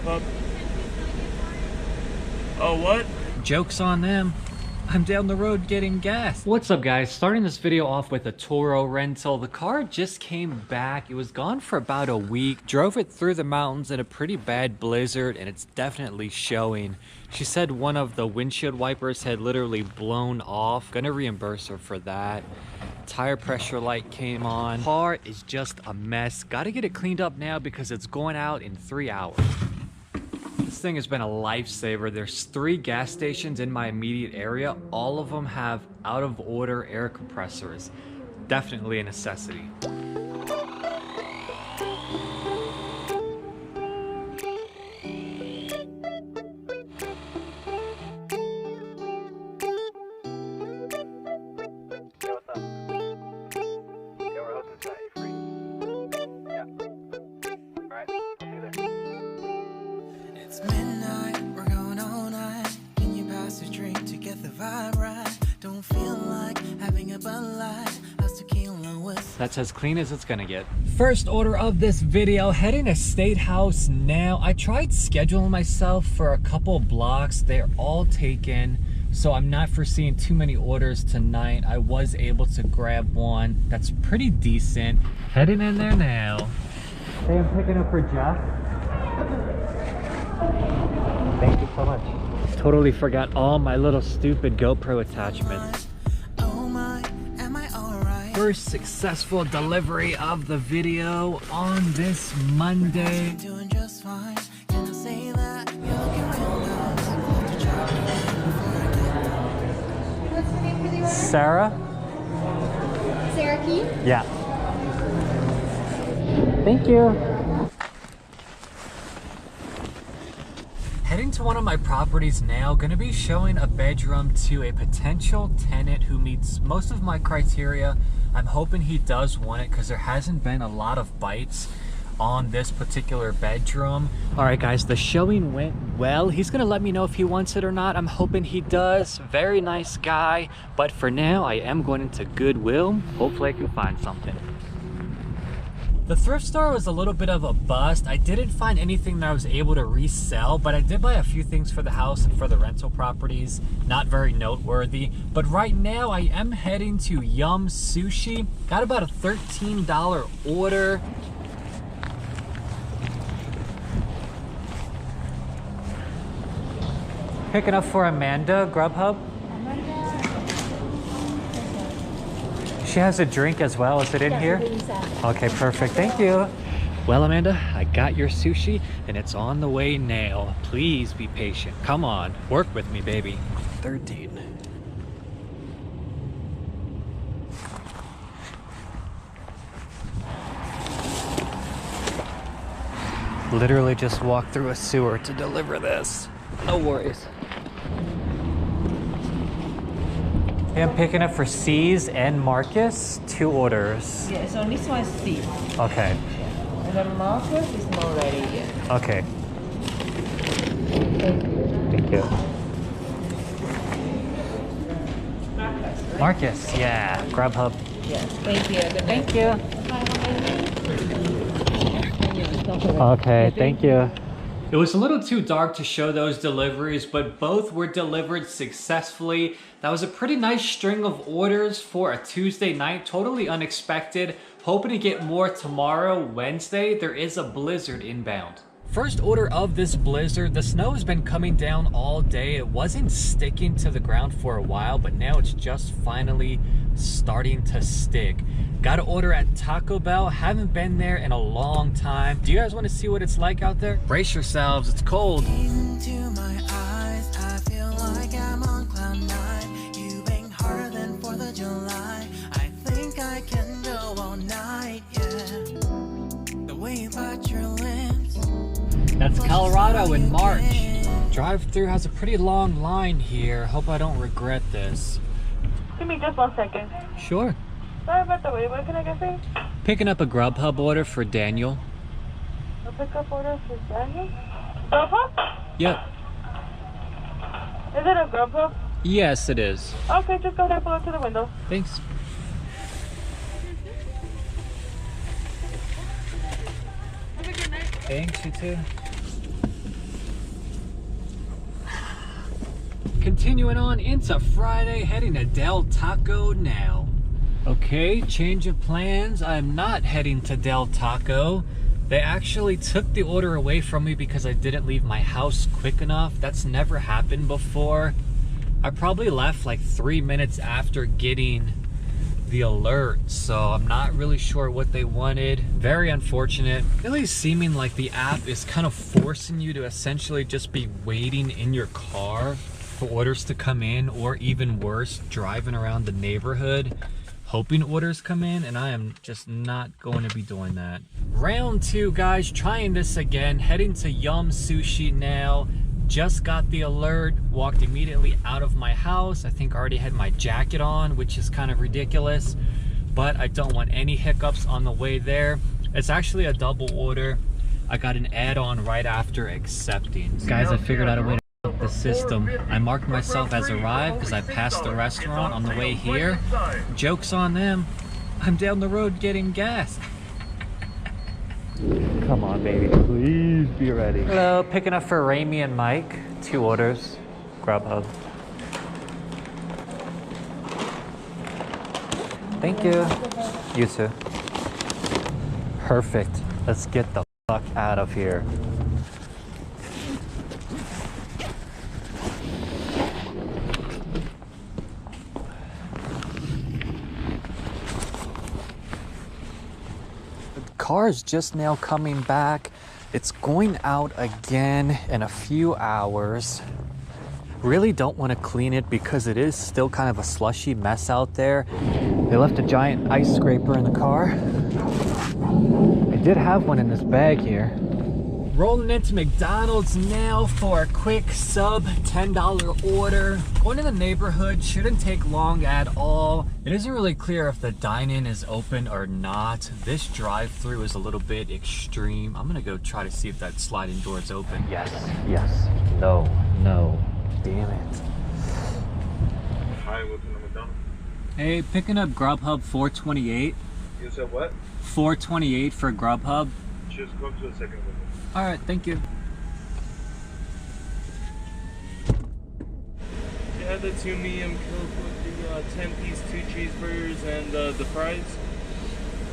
Grubhub. Oh, what? Joke's on them. I'm down the road getting gas. What's up, guys? Starting this video off with a Toro rental. The car just came back. It was gone for about a week. Drove it through the mountains in a pretty bad blizzard, and it's definitely showing. She said one of the windshield wipers had literally blown off. Gonna reimburse her for that. Tire pressure light came on. Car is just a mess. Gotta get it cleaned up now because it's going out in 3 hours. This thing has been a lifesaver. There's 3 gas stations in my immediate area. All of them have out of order air compressors. Definitely a necessity. It's midnight, we're going all night. Can you pass a drink to get the vibe right? Don't feel like having a Bud Light. How's tequila with? That's as clean as it's gonna get. First order of this video, heading to State House now. I tried scheduling myself for a couple blocks. They're all taken, so I'm not foreseeing too many orders tonight. I was able to grab one that's pretty decent. Heading in there now. Hey, I'm picking up for Jeff. Thank you so much. Totally forgot all my little stupid GoPro attachments. Oh my, am I alright? First successful delivery of the video on this Monday. Doing just fine. Can I say that? You're looking real nice. Love to chat before I get. What's the name for the order? Sarah? Sarah Key? Yeah. Thank you. Heading to one of my properties now, gonna be showing a bedroom to a potential tenant who meets most of my criteria. I'm hoping he does want it because there hasn't been a lot of bites on this particular bedroom. All right, guys, the showing went well. He's gonna let me know if he wants it or not. I'm hoping he does. Very nice guy. But for now, I am going into Goodwill. Hopefully I can find something. The thrift store was a little bit of a bust. I didn't find anything that I was able to resell, but I did buy a few things for the house and for the rental properties. Not very noteworthy. But right now I am heading to Yum Sushi. Got about a $13 order. Picking up for Amanda, Grubhub. She has a drink as well. Is it in here? Okay, perfect. Thank you. Well, Amanda, I got your sushi and it's on the way now. Please be patient. Come on, work with me, baby. 13. Literally just walked through a sewer to deliver this. No worries. I'm picking up for C's and Marcus, 2 orders. Yeah, so this one is C. Okay. Yeah. And then Marcus is not ready yet. Okay. Thank you. Marcus, yeah, Grubhub. Yes, thank you. Good Thank you. Okay, thank you. It was a little too dark to show those deliveries, but both were delivered successfully. That was a pretty nice string of orders for a Tuesday night, totally unexpected. Hoping to get more tomorrow, Wednesday. There is a blizzard inbound. First order of this blizzard. The snow has been coming down all day. It wasn't sticking to the ground for a while, but now it's just finally starting to stick. Got to order at Taco Bell. Haven't been there in a long time. Do you guys want to see what it's like out there? Brace yourselves, it's cold. Into my eyes, I feel like I'm on cloud 9. You bang harder than 4th of July. I think I can go all night, yeah. The way you bite your lips. That's Colorado in March. Drive-through has a pretty long line here. Hope I don't regret this. Give me just 1 second. Sure. Sorry about the wait. What can I get for you? Picking up a Grubhub order for Daniel. A pickup order for Daniel? Grubhub? Yep. Is it a Grubhub? Yes, it is. Okay, just go ahead and pull up to the window. Thanks. Have a good night. Thanks, you too. Continuing on into Friday, heading to Del Taco now. Okay, change of plans. I'm not heading to Del Taco. They actually took the order away from me because I didn't leave my house quick enough. That's never happened before. I probably left like 3 minutes after getting the alert, so I'm not really sure what they wanted. Very unfortunate. Really seeming like the app is kind of forcing you to essentially just be waiting in your car for orders to come in, or even worse, driving around the neighborhood hoping orders come in, and I am just not going to be doing that. Round 2, guys, trying this again, heading to Yum Sushi now. Just got the alert, walked immediately out of my house. I think I already had my jacket on, which is kind of ridiculous, but I don't want any hiccups on the way there. It's actually a double order. I got an add-on right after accepting. Guys, I figured out a way to the system. I marked myself as arrived because I passed the restaurant on the way here. Joke's on them. I'm down the road getting gas. Come on, baby, please be ready. Hello, picking up for Rami and Mike. 2 orders, Grubhub. Thank you. You too. Perfect. Let's get the fuck out of here. Car is just now coming back. It's going out again in a few hours. Really don't want to clean it because it is still kind of a slushy mess out there. They left a giant ice scraper in the car. I did have one in this bag here. Rolling into McDonald's now for a quick sub $10 order. Going in the neighborhood shouldn't take long at all. It isn't really clear if the dine-in is open or not. This drive-through is a little bit extreme. I'm gonna go try to see if that sliding door is open. Yes, yes, no, no, damn it. Hi, welcome to McDonald's. Hey, picking up Grubhub 428. You said what? 428 for Grubhub. Just come to the second window. All right, thank you. You had the 2 medium Coke with the 10-piece 2 cheeseburgers and the fries?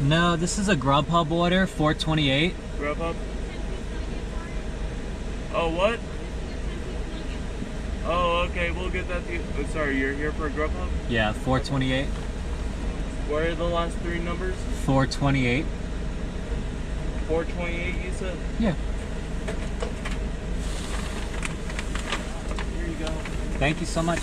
No, this is a Grubhub order, 428. Grubhub? Oh, what? Oh, okay, we'll get that to you. Oh, sorry, you're here for Grubhub? Yeah, 428. What are the last 3 numbers? 428. 428, you said? Yeah. Here you go. Thank you so much.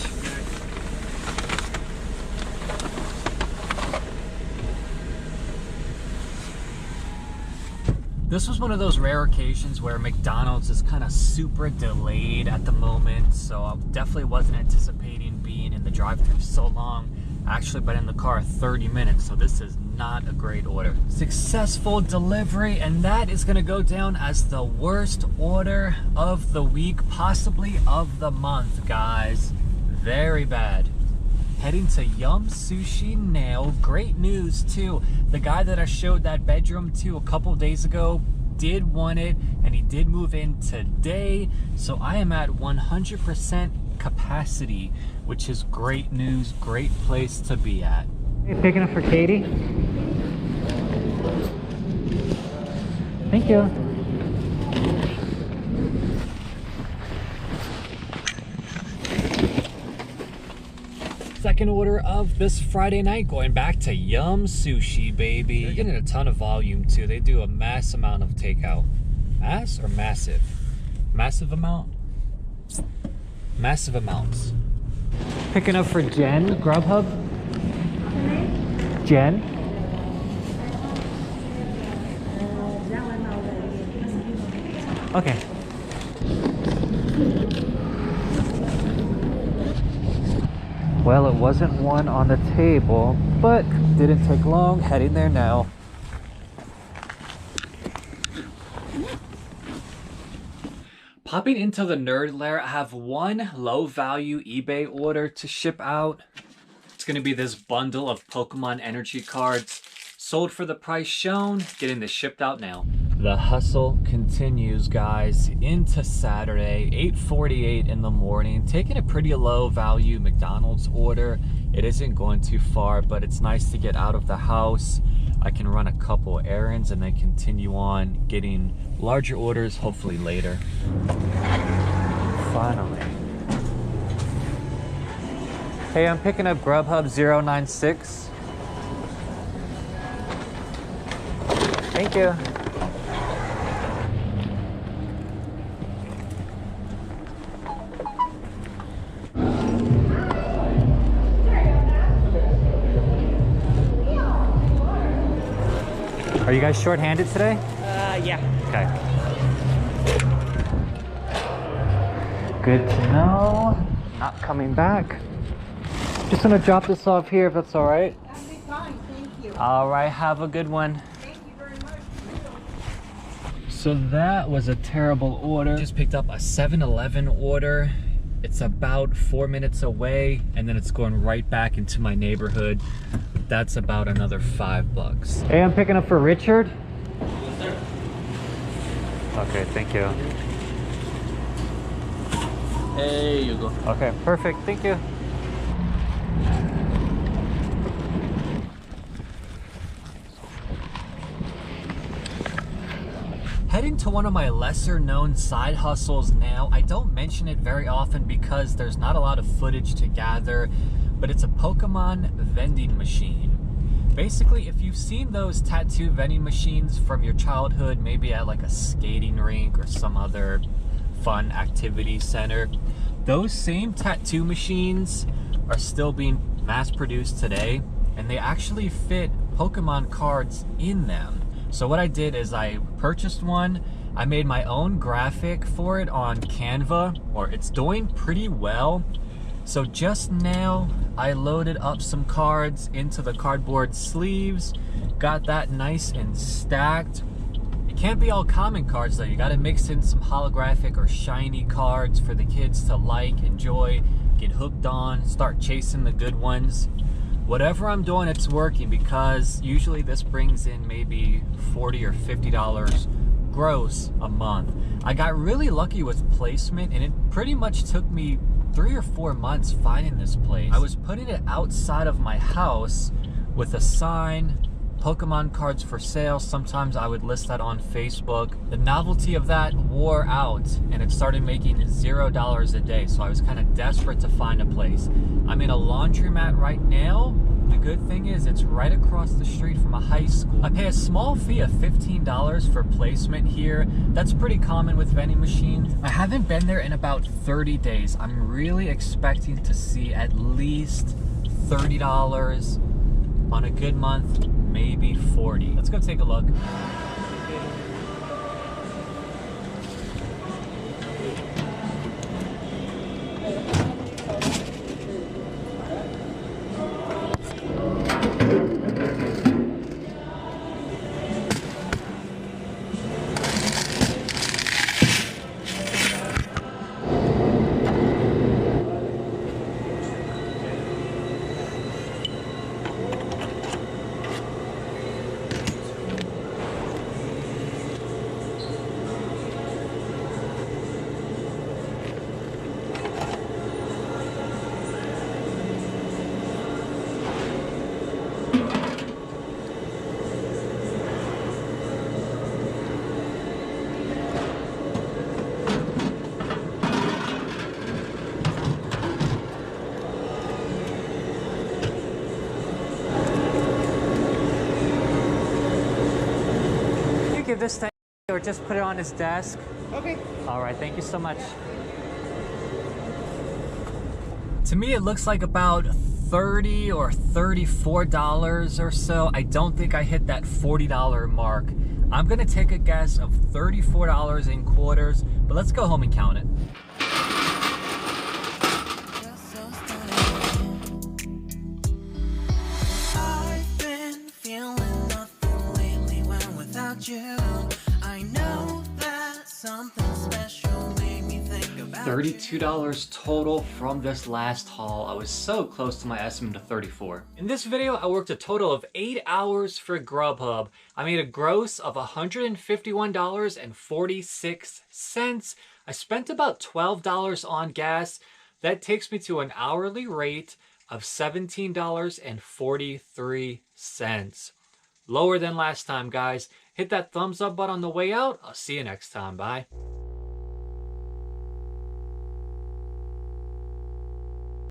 This was one of those rare occasions where McDonald's is kind of super delayed at the moment, so I definitely wasn't anticipating being in the drive-thru so long. Actually been in the car 30 minutes, so this is not a great order. Successful delivery, and that is gonna go down as the worst order of the week, possibly of the month, guys. Very bad. Heading to Yum Sushi now. Great news too. The guy that I showed that bedroom to a couple days ago did want it, and he did move in today. So I am at 100% capacity, which is great news, great place to be at. Hey, picking up for Katie. Thank you. Second order of this Friday night, going back to Yum Sushi, baby. They're getting a ton of volume too. They do a mass amount of takeout. Mass or massive? Massive amount? Massive amounts. Picking up for Jen, Grubhub. Jen? Okay. Well, it wasn't one on the table, but didn't take long. Heading there now. Popping into the nerd lair, I have one low value eBay order to ship out. It's gonna be this bundle of Pokemon energy cards. Sold for the price shown, getting this shipped out now. The hustle continues, guys, into Saturday, 8:48 in the morning. Taking a pretty low value McDonald's order. It isn't going too far, but it's nice to get out of the house. I can run a couple errands and then continue on getting larger orders, hopefully later. Finally. Hey, I'm picking up Grubhub 096. Thank you. Are you guys short-handed today? Yeah. Okay. Good to know. Not coming back. Just gonna drop this off here if that's all right. That'd be fine, thank you. All right, have a good one. Thank you very much. So that was a terrible order. Just picked up a 7-Eleven order. It's about 4 minutes away, and then it's going right back into my neighborhood. That's about another $5. Hey, I'm picking up for Richard. Yes, sir. Okay, thank you. There you go. Okay, perfect, thank you. Heading to one of my lesser known side hustles now. I don't mention it very often because there's not a lot of footage to gather, but it's a Pokemon vending machine. Basically, if you've seen those tattoo vending machines from your childhood, maybe at like a skating rink or some other fun activity center, those same tattoo machines are still being mass produced today, and they actually fit Pokemon cards in them. So what I did is I purchased one. I made my own graphic for it on Canva, or it's doing pretty well. So just now I loaded up some cards into the cardboard sleeves, got that nice and stacked. It can't be all common cards though. You gotta mix in some holographic or shiny cards for the kids to like, enjoy, get hooked on, start chasing the good ones. Whatever I'm doing, it's working, because usually this brings in maybe $40 or $50 gross a month. I got really lucky with placement, and it pretty much took me 3 or 4 months finding this place. I was putting it outside of my house with a sign, Pokemon cards for sale. Sometimes I would list that on Facebook. The novelty of that wore out, and it started making $0 a day, so I was kind of desperate to find a place. I'm in a laundromat right now. The good thing is it's right across the street from a high school. I pay a small fee of $15 for placement here. That's pretty common with vending machines. I haven't been there in about 30 days. I'm really expecting to see at least $30 on a good month, maybe 40. Let's go take a look. Give this to or just put it on his desk. Okay. All right, thank you so much. To me, it looks like about $30 or $34 or so. I don't think I hit that $40 mark. I'm gonna take a guess of $34 in quarters, but let's go home and count it. Just so stunning. I've been feeling nothing lately when without you. I know that something special made me think about $32 total from this last haul. I was so close to my estimate of 34. In this video, I worked a total of 8 hours for Grubhub. I made a gross of $151.46. I spent about $12 on gas. That takes me to an hourly rate of $17.43. Lower than last time, guys. Hit that thumbs up button on the way out. I'll see you next time. Bye.